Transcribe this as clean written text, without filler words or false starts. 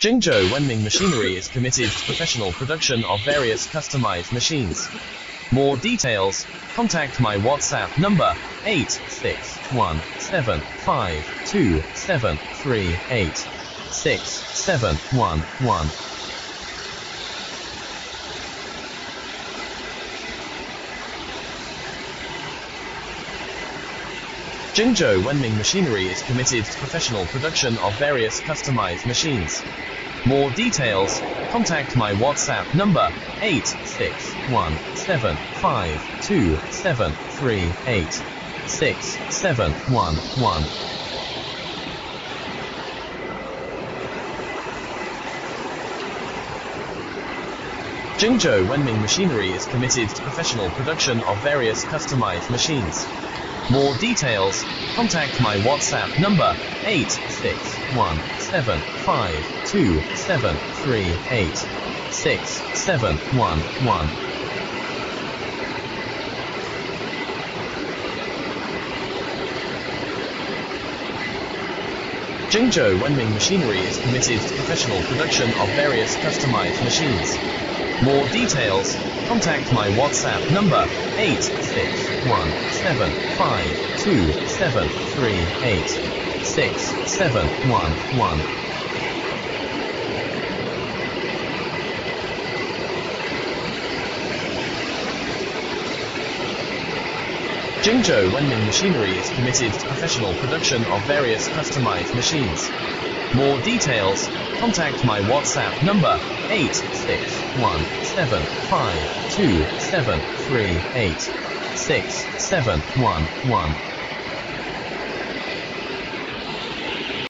Jingzhou Wenming Machinery is committed to professional production of various customized machines. More details, contact my WhatsApp number 86175273867111. Jingzhou Wenming Machinery is committed to professional production of various customized machines. More details, contact my WhatsApp number 86175273867111. Jingzhou Wenming Machinery is committed to professional production of various customized machines. More details, contact my WhatsApp number 86175273867111. Jingzhou Wenming Machinery is committed to professional production of various customized machines. More details, contact my WhatsApp number 86175273867111. Jingzhou Wenming Machinery is committed to professional production of various customized machines. More details, contact my WhatsApp number 86175273867111.